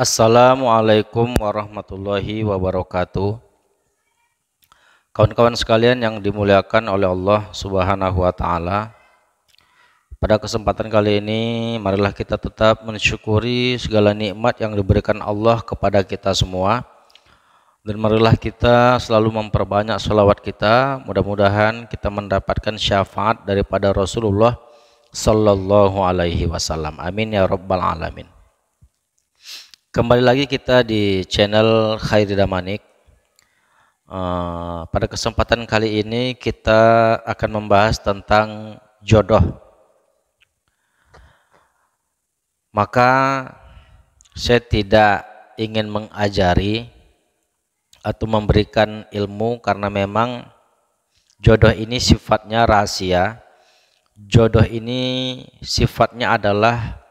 Assalamualaikum warahmatullahi wabarakatuh. Kawan-kawan sekalian yang dimuliakan oleh Allah Subhanahu wa taala. Pada kesempatan kali ini marilah kita tetap mensyukuri segala nikmat yang diberikan Allah kepada kita semua. Dan marilah kita selalu memperbanyak sholawat kita. Mudah-mudahan kita mendapatkan syafaat daripada Rasulullah Sallallahu Alaihi Wasallam. Amin ya Rabbal Alamin. Kembali lagi kita di channel Khairi Damanik. Pada kesempatan kali ini kita akan membahas tentang jodoh. Maka saya tidak ingin mengajari atau memberikan ilmu karena memang jodoh ini sifatnya rahasia. Jodoh ini sifatnya adalah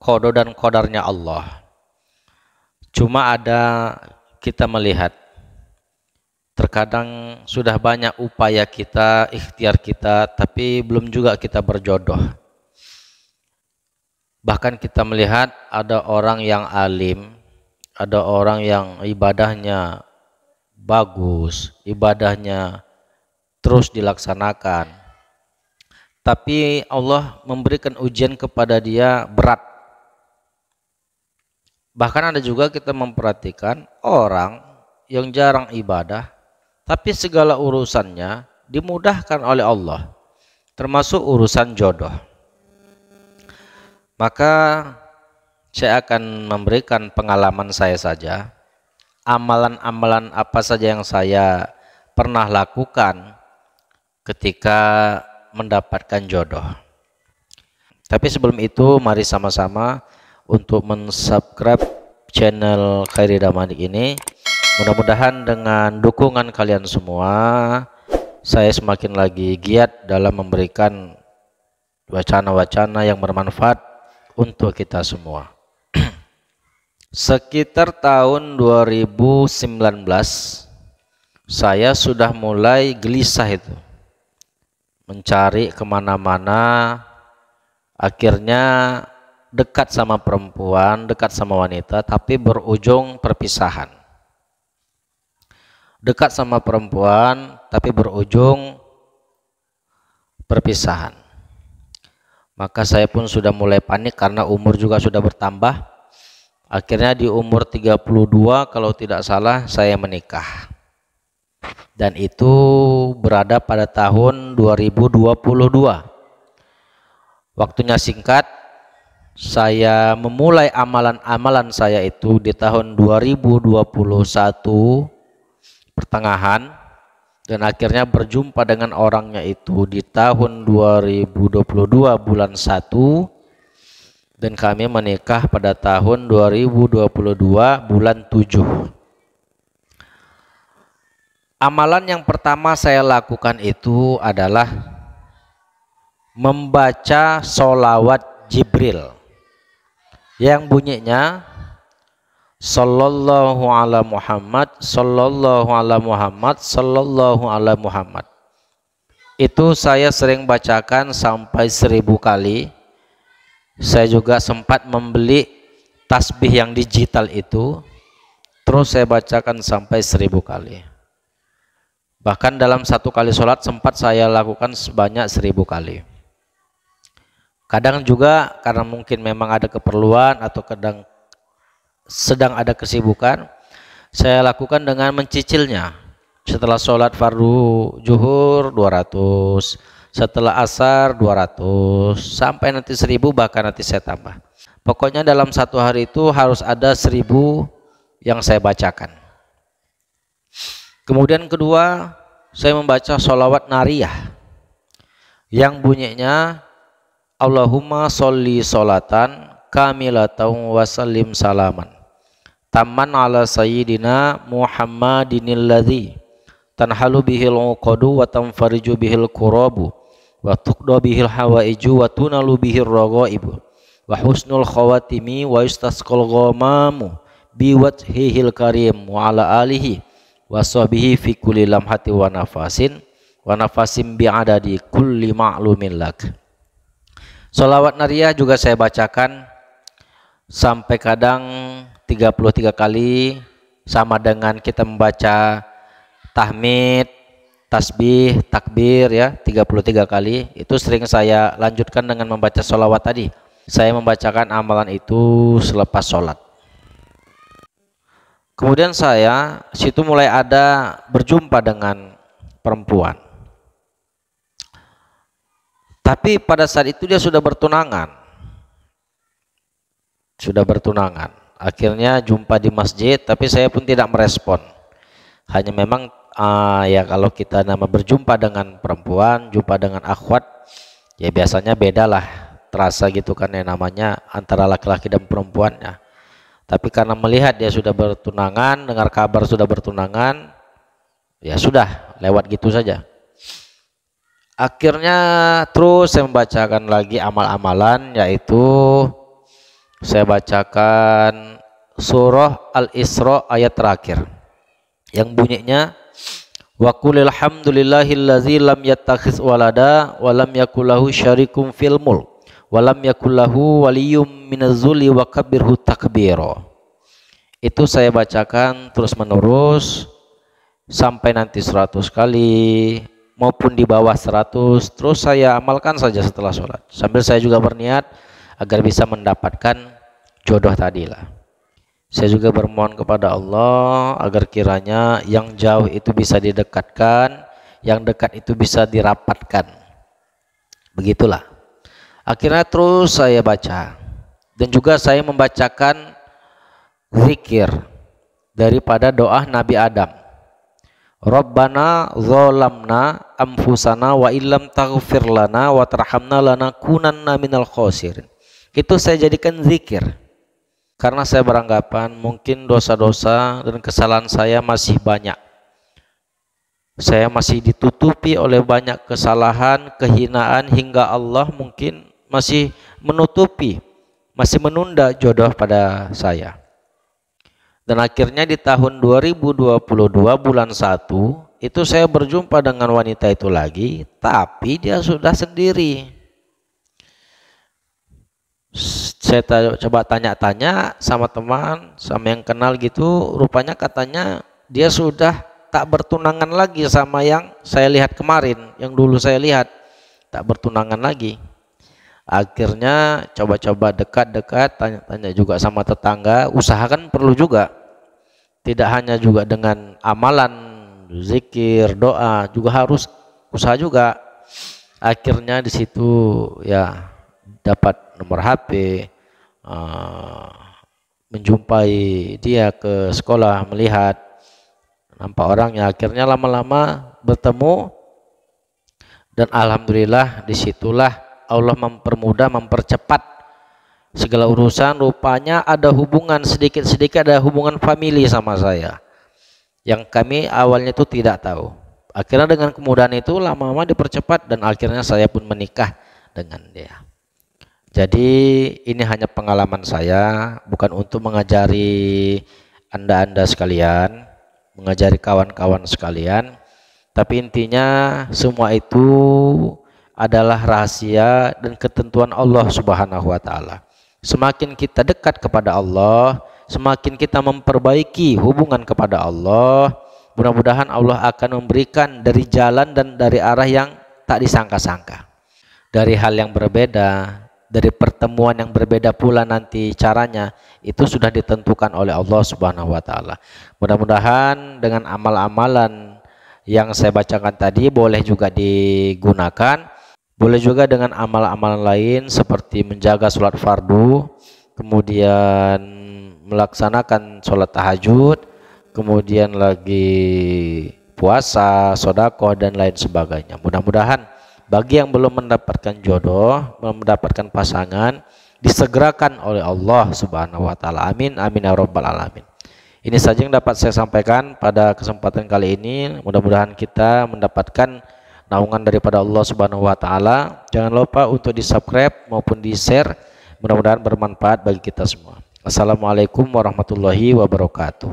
qada dan qadarnya Allah. Cuma ada kita melihat terkadang sudah banyak upaya kita, ikhtiar kita, tapi belum juga kita berjodoh. Bahkan kita melihat ada orang yang alim, ada orang yang ibadahnya bagus, ibadahnya terus dilaksanakan, tapi Allah memberikan ujian kepada dia berat. Bahkan ada juga kita memperhatikan orang yang jarang ibadah, tapi segala urusannya dimudahkan oleh Allah, termasuk urusan jodoh. Maka saya akan memberikan pengalaman saya saja, amalan-amalan apa saja yang saya pernah lakukan ketika mendapatkan jodoh. Tapi sebelum itu mari sama-sama untuk mensubscribe channel Khairi Damanik ini. Mudah-mudahan dengan dukungan kalian semua saya semakin lagi giat dalam memberikan wacana-wacana yang bermanfaat untuk kita semua. Sekitar tahun 2019 saya sudah mulai gelisah itu, mencari kemana-mana, akhirnya dekat sama perempuan, dekat sama wanita, tapi berujung perpisahan. Dekat sama perempuan, tapi berujung perpisahan. Maka saya pun sudah mulai panik karena umur juga sudah bertambah. Akhirnya di umur 32 kalau tidak salah saya menikah. Dan itu berada pada tahun 2022. Waktunya singkat. Saya memulai amalan-amalan saya itu di tahun 2021 pertengahan, dan akhirnya berjumpa dengan orangnya itu di tahun 2022 bulan 1, dan kami menikah pada tahun 2022 bulan 7. Amalan yang pertama saya lakukan itu adalah membaca sholawat Jibril yang bunyinya Sallallahu ala Muhammad, Sallallahu ala Muhammad, Sallallahu ala Muhammad. Itu saya sering bacakan sampai 1000 kali. Saya juga sempat membeli tasbih yang digital itu, terus saya bacakan sampai 1000 kali. Bahkan dalam satu kali sholat sempat saya lakukan sebanyak 1000 kali. Kadang juga karena mungkin memang ada keperluan atau kadang sedang ada kesibukan, saya lakukan dengan mencicilnya. Setelah sholat fardu zuhur 200, setelah asar 200, sampai nanti 1000, bahkan nanti saya tambah. Pokoknya dalam satu hari itu harus ada 1000 yang saya bacakan. Kemudian kedua, saya membaca sholawat nariyah yang bunyinya Allahumma sholli sholatan kamilatan wa sallim salaman tamman ala sayyidina Muhammadinil ladzi tanhalu bihil uqadu wa tanfariju bihil kurabu wa tuqda bihil hawaiju wa tunalu bihir ragaibu wa husnul khawatimi wa yustasqal ghamamu biwajhihil karim wa ala alihi wa sahbihi fi kulli lamhati wa nafasim bi'adadi kulli ma'lumin lak. Sholawat nariyah juga saya bacakan sampai kadang 33 kali, sama dengan kita membaca tahmid, tasbih, takbir ya 33 kali. Itu sering saya lanjutkan dengan membaca sholawat tadi. Saya membacakan amalan itu selepas sholat. Kemudian saya situ mulai ada berjumpa dengan perempuan. Tapi pada saat itu dia sudah bertunangan. Akhirnya jumpa di masjid, tapi saya pun tidak merespon. Hanya memang ya kalau kita berjumpa dengan perempuan, jumpa dengan akhwat, ya biasanya beda lah, terasa gitu kan ya namanya antara laki-laki dan perempuannya. Tapi karena melihat dia sudah bertunangan, dengar kabar sudah bertunangan, ya sudah lewat gitu saja. Akhirnya terus saya membacakan lagi amal-amalan, yaitu saya bacakan surah Al-Isra ayat terakhir yang bunyinya wa qulil hamdulillahillazi lam yattakhiz walada wa lam yakul lahu syarikum fil mulk wa lam yakul lahu waliyyum minaz-zulli wa kabbirhu takbira. Itu saya bacakan terus menerus sampai nanti 100 kali maupun di bawah 100, terus saya amalkan saja setelah sholat, sambil saya juga berniat agar bisa mendapatkan jodoh tadi lah. Saya juga bermohon kepada Allah agar kiranya yang jauh itu bisa didekatkan, yang dekat itu bisa dirapatkan. Begitulah. Akhirnya terus saya baca, dan juga saya membacakan zikir daripada doa Nabi Adam. Rabbana zolamna anfusana wa illam taghfir lana wa tarhamna lanakunanna minal khosirin. Itu saya jadikan zikir karena saya beranggapan mungkin dosa-dosa dan kesalahan saya masih banyak. Saya masih ditutupi oleh banyak kesalahan, kehinaan, hingga Allah mungkin masih menutupi, masih menunda jodoh pada saya. Dan akhirnya di tahun 2022 bulan 1 itu saya berjumpa dengan wanita itu lagi, tapi dia sudah sendiri. Saya coba tanya-tanya sama teman, sama yang kenal gitu, rupanya katanya dia sudah tak bertunangan lagi sama yang saya lihat kemarin, yang dulu saya lihat tak bertunangan lagi. Akhirnya coba-coba dekat-dekat, tanya-tanya juga sama tetangga, usahakan perlu juga. Tidak hanya juga dengan amalan, zikir, doa, juga harus usaha juga. Akhirnya di situ ya dapat nomor HP, menjumpai dia ke sekolah, melihat nampak orangnya. Akhirnya lama-lama bertemu, dan alhamdulillah disitulah Allah mempermudah, mempercepat segala urusan. Rupanya ada hubungan, sedikit-sedikit ada hubungan famili sama saya yang kami awalnya itu tidak tahu. Akhirnya dengan kemudahan itu lama-lama dipercepat, dan akhirnya saya pun menikah dengan dia. Jadi ini hanya pengalaman saya, bukan untuk mengajari anda-anda sekalian, mengajari kawan-kawan sekalian, tapi intinya semua itu adalah rahasia dan ketentuan Allah Subhanahu wa Ta'ala. Semakin kita dekat kepada Allah, semakin kita memperbaiki hubungan kepada Allah, mudah-mudahan Allah akan memberikan dari jalan dan dari arah yang tak disangka-sangka, dari hal yang berbeda, dari pertemuan yang berbeda pula nanti caranya itu sudah ditentukan oleh Allah Subhanahu wa Ta'ala. Mudah-mudahan dengan amal-amalan yang saya bacakan tadi boleh juga digunakan. Boleh juga dengan amal-amalan lain seperti menjaga sholat fardu, kemudian melaksanakan sholat tahajud, kemudian lagi puasa, sedekah dan lain sebagainya. Mudah-mudahan bagi yang belum mendapatkan jodoh, belum mendapatkan pasangan, disegerakan oleh Allah Subhanahu wa Ta'ala. Amin, amin ya rabbal alamin. Ini saja yang dapat saya sampaikan pada kesempatan kali ini. Mudah-mudahan kita mendapatkan naungan daripada Allah Subhanahu wa Ta'ala. Jangan lupa untuk di-subscribe maupun di-share. Mudah-mudahan bermanfaat bagi kita semua. Assalamualaikum warahmatullahi wabarakatuh.